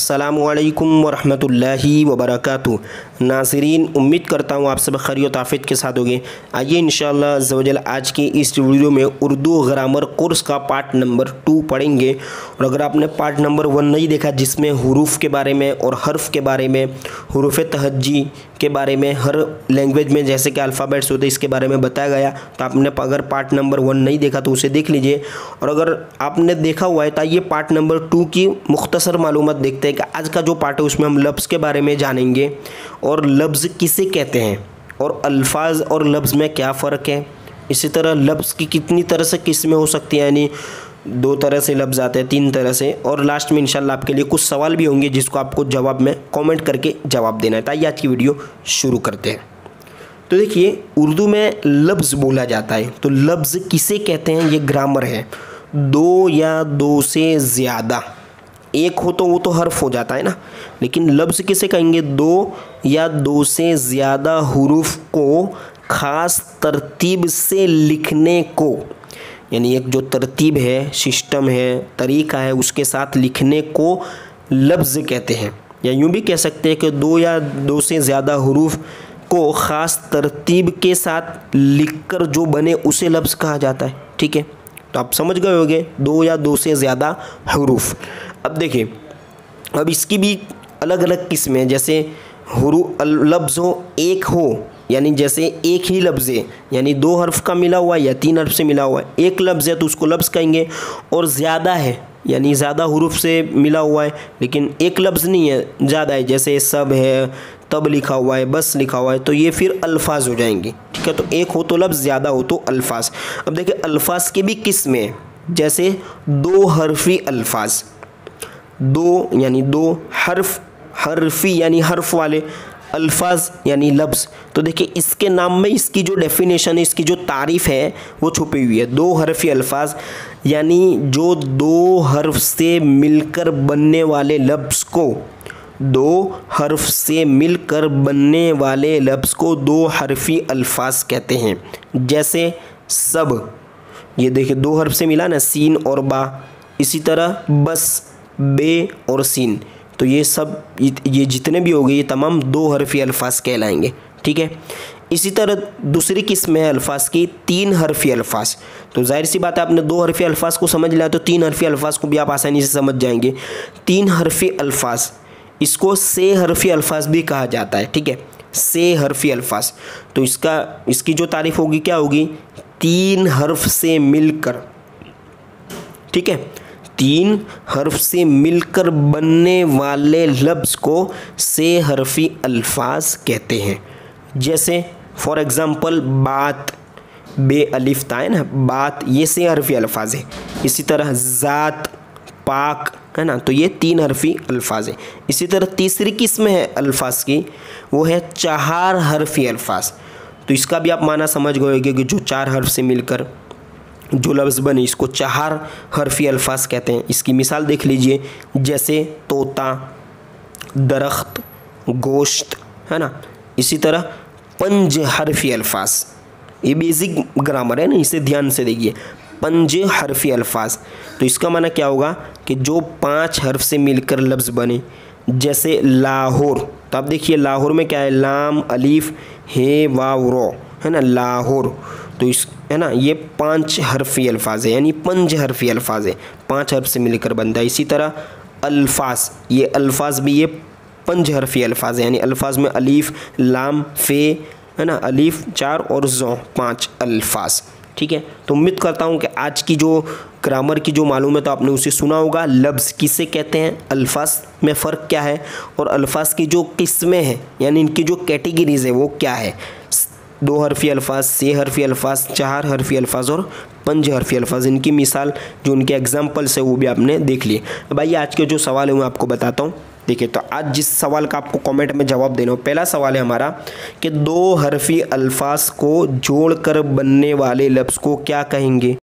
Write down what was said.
अस्सलामुअलैकुम वरहमतुल्लाहि वबरकातुहू। नाज़रीन, उम्मीद करता हूँ आप सब खैरियत आफियत के साथ होंगे। आइए इंशाअल्लाह अज़्ज़ वजल आज की इस वीडियो में उर्दू ग्रामर कोर्स का पार्ट नंबर 2 पढ़ेंगे। और अगर आपने पार्ट नंबर 1 नहीं देखा, जिसमें हुरूफ के बारे में और हर्फ के बारे में, हुरूफ तहज्जी के बारे में, हर लैंग्वेज में जैसे कि अल्फ़ाबेट्स होते हैं इसके बारे में बताया गया, तो आपने अगर पार्ट नंबर 1 नहीं देखा तो उसे देख लीजिए। और अगर आपने देखा हुआ है तो आइए पार्ट नंबर 2 की मुख्तसर मालूमात देखते हैं कि आज का जो पार्ट है उसमें हम लफ्ज़ के बारे में जानेंगे और लफ्ज़ किसे कहते हैं और अल्फाज और लफ्ज़ में क्या फ़र्क है। इसी तरह लफ्ज़ की कितनी तरह से किस्में हो सकती हैं, यानी 2 तरह से लफ्ज़ आते हैं, 3 तरह से। और लास्ट में इंशाल्लाह आपके लिए कुछ सवाल भी होंगे जिसको आपको जवाब में कमेंट करके जवाब देना है। ताकि आज की वीडियो शुरू करते हैं। तो देखिए, उर्दू में लफ्ज़ बोला जाता है, तो लफ्ज़ किसे कहते हैं ये ग्रामर है। 2 या 2 से ज़्यादा, एक हो तो वो तो हर्फ हो जाता है ना, लेकिन लफ्ज़ किसे कहेंगे? 2 या 2 से ज़्यादा हुरूफ को ख़ास तरतीब से लिखने को, यानी एक जो तरतीब है, सिस्टम है, तरीका है, उसके साथ लिखने को लफ्ज़ कहते हैं। या यूँ भी कह सकते हैं कि 2 या 2 से ज़्यादा हुरूफ को ख़ास तरतीब के साथ लिखकर जो बने उसे लफ्ज़ कहा जाता है। ठीक है, तो आप समझ गए होंगे 2 या 2 से ज़्यादा हुरूफ। अब देखिए, अब इसकी भी अलग अलग किस्में हैं। जैसे लफ्ज़ हो, एक हो, यानी जैसे एक ही लफ्ज़ है, यानी 2 हर्फ का मिला हुआ है या 3 हर्फ से मिला हुआ है, एक लफ्ज़ है तो उसको लफ्ज़ कहेंगे। और ज़्यादा है, यानी ज़्यादा हुरूफ से मिला हुआ है लेकिन एक लफ्ज़ नहीं है, ज़्यादा है, जैसे सब है, तब लिखा हुआ है, बस लिखा हुआ है, तो ये फिर अल्फाज हो जाएंगे। ठीक है, तो एक हो तो लफ्ज़, ज़्यादा हो तो अल्फाज। अब देखिए, अल्फाज की भी किस्में हैं। जैसे 2 हर्फी अल्फाज, 2 यानी 2 हर्फ, हर्फी यानी हर्फ वाले, अल्फाज यानी लफ्ज़। तो देखिए, इसके नाम में इसकी जो डेफिनेशन है, इसकी जो तारीफ़ है वो छुपी हुई है। 2 हर्फी अल्फाज यानी जो 2 हर्फ से मिलकर बनने वाले लफ्ज़ को, 2 हर्फ से मिलकर बनने वाले लफ्ज़ को 2 हर्फी अल्फाज कहते हैं। जैसे सब, ये देखिए 2 हर्फ से मिला ना, सीन और बा। इसी तरह बस, बे और सीन। तो ये सब, ये जितने भी हो गए, ये तमाम 2 हर्फी अल्फाज कहलाएंगे। ठीक है, इसी तरह दूसरी किस्म है अल्फाज की 3 हर्फी अल्फाज। तो जाहिर सी बात है, आपने 2 हर्फी अल्फाज को समझ लिया तो 3 हर्फी अल्फाज को भी आप आसानी से समझ जाएंगे। 3 हर्फी अल्फाज, इसको से हर्फी अल्फाज भी कहा जाता है। ठीक है, से हर्फी अल्फाज। तो इसकी जो तारीफ होगी क्या होगी? 3 हर्फ से मिलकर, ठीक है, 3 हर्फ से मिलकर बनने वाले लफ्ज़ को से हर्फी अल्फाज कहते हैं। जैसे फॉर एग्ज़ाम्पल बात, बे अलिफ ता है ना, बात, ये से हर्फी अल्फाज है। इसी तरह ज़ात, पाक, है ना, तो ये 3 हर्फी अल्फाज है। इसी तरह तीसरी किस्म है अल्फाज की, वो है 4 हर्फी अल्फाज। तो इसका भी आप माना समझ गए होंगे कि जो 4 हर्फ से मिलकर जो लफ्ज़ बने, इसको 4 हर्फी अल्फाज कहते हैं। इसकी मिसाल देख लीजिए, जैसे तोता, दरख्त, गोश्त, है ना। इसी तरह 5 हर्फी अल्फाज, ये बेसिक ग्रामर है ना, इसे ध्यान से देखिए। 5 हर्फी अल्फाज, तो इसका माना क्या होगा कि जो 5 हर्फ से मिलकर लफ्ज़ बने। जैसे लाहौर, तो आप देखिए लाहौर में क्या है? लाम, अलीफ, हे, वाव, रो, है ना, लाहौर। तो इस, है ना, ये 5 हर्फी अल्फाज है, यानी 5 हर्फी अल्फाज है, 5 हर्फ से मिलकर बनता है। इसी तरह अल्फाज, ये अल्फाज भी ये 5 हर्फी अल्फाज है, यानी अल्फाज में अलीफ, लाम, फे, है ना, अलीफ 4 और ज़ो 5 अल्फाज। ठीक है, तो उम्मीद करता हूँ कि आज की जो ग्रामर की जो मालूम है तो आपने उसे सुना होगा। लफ्ज़ किसे कहते हैं, अल्फाज में फ़र्क क्या है, और अल्फाज की जो किस्में हैं, यानी इनकी जो कैटेगरीज़ है वो क्या है। 2 हर्फी अल्फाज, से हर्फी अल्फाज, 4 हर्फी अल्फाज और 5 हर्फी अल्फाज। इनकी मिसाल, जो उनके एग्जाम्पल्स है वो भी आपने देख लिए। भाई आज के जो सवाल है मैं आपको बताता हूँ। देखिए, तो आज जिस सवाल का आपको कमेंट में जवाब देना हो, पहला सवाल है हमारा कि 2 हर्फी अल्फाज को जोड़कर बनने वाले लफ्ज़ को क्या कहेंगे।